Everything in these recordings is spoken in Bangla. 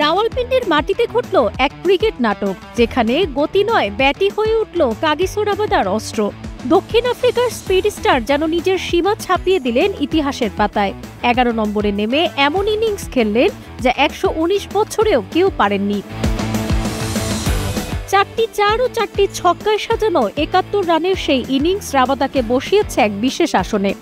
রাওয়ালপিন্ডির মাটিতে ঘটল এক ক্রিকেট নাটক, যেখানে গতি নয় ব্যাটই হয়ে উঠল কাগিসো রাবাদার অস্ত্র। দক্ষিণ আফ্রিকার স্পিড স্টার যেন নিজের সীমা ছাপিয়ে দিলেন ইতিহাসের পাতায়। 11 নম্বরে নেমে এমন ইনিংস খেললেন যা 119 বছরেও কেউ পারেননি। 4টি 4 ও 4টি ছক্কায় সাজানো 71 রানের সেই ইনিংস রাবাদাকে বসিয়েছে এক বিশেষ আসনে।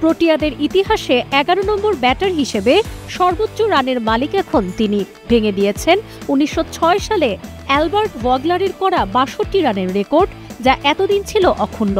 প্রোটিয়াদের ইতিহাসে 11 নম্বর ব্যাটার হিসেবে সর্বোচ্চ রানের মালিক এখন তিনি। ভেঙে দিয়েছেন 1906 সালে অ্যালবার্ট ওয়াগলারের করা 62 রানের রেকর্ড, যা এতদিন ছিল অক্ষুণ্ণ।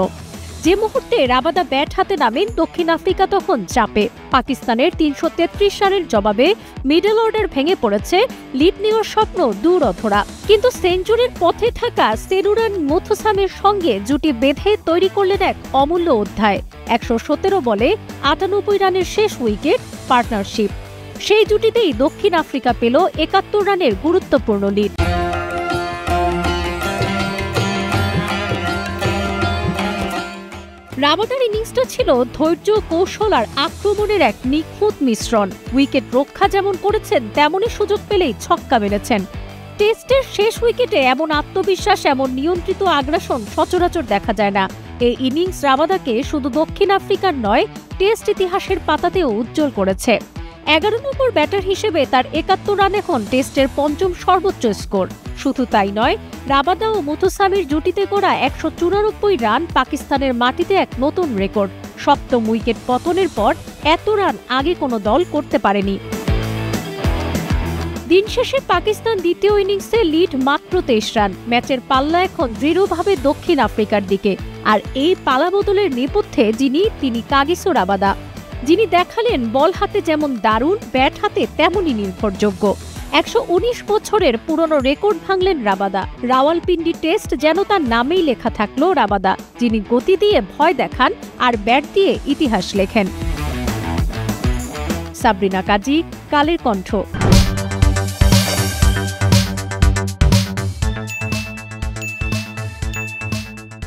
যে মুহূর্তে রাবাদা ব্যাট হাতে নামেন, দক্ষিণ আফ্রিকা তখন চাপে। পাকিস্তানের 333 রানের জবাবে মিডল অর্ডার ভেঙে পড়েছে, লিড নেওয়ার স্বপ্ন দূর অধরা। কিন্তু সেঞ্চুরির পথে থাকা সেরুরান মুথুসামের সঙ্গে জুটি বেঁধে তৈরি করলেন এক অমূল্য অধ্যায়। 117 বলে 98 রানের শেষ উইকেট পার্টনারশিপ। সেই জুটিতেই দক্ষিণ আফ্রিকা পেল 71 রানের গুরুত্বপূর্ণ লিড। রাবাদার ইনিংসটা ছিল ধৈর্য, কৌশল আর আক্রমণের এক নিখুঁত মিশ্রণ। উইকেট রক্ষা যেমন করেছেন, তেমনই সুযোগ পেলেই ছক্কা মেরেছেন। টেস্টের শেষ উইকেটে এমন আত্মবিশ্বাস, এমন নিয়ন্ত্রিত আগ্রাসন সচরাচর দেখা যায় না। এই ইনিংস রাবাদাকে শুধু দক্ষিণ আফ্রিকার নয়, টেস্ট ইতিহাসের পাতাতেও উজ্জ্বল করেছে। 11 নম্বর ব্যাটার হিসেবে তার 71 রান এখন টেস্টের 5ম সর্বোচ্চ স্কোর। শুধু তাই নয়, রাবাদা ও মুথুসামির জুটিতে গড়া 194 রান পাকিস্তানের মাটিতে এক নতুন রেকর্ড। 7ম উইকেট পতনের পর এত রান আগে কোনো দল করতে পারেনি। দিন শেষে পাকিস্তান দ্বিতীয় ইনিংসে লিড মাত্র 23 রান। ম্যাচের পাল্লা এখন দৃঢ়ভাবে দক্ষিণ আফ্রিকার দিকে। আর এই পালাবদলের নেপথ্যে তিনি কাগিসো রাবাদা, যিনি দেখালেন বল হাতে যেমন দারুণ, ব্যাট হাতে তেমনই নির্ভরযোগ্য। 119 বছরের পুরনো রেকর্ড ভাঙলেন রাবাদা। রাওয়ালপিন্ডি টেস্ট যেন তার নামেই লেখা থাকলো রাবাদা, যিনি গতি দিয়ে ভয় দেখান আর ব্যাট দিয়ে ইতিহাস লেখেন। সাবরিনা কাজী, কালের কণ্ঠ।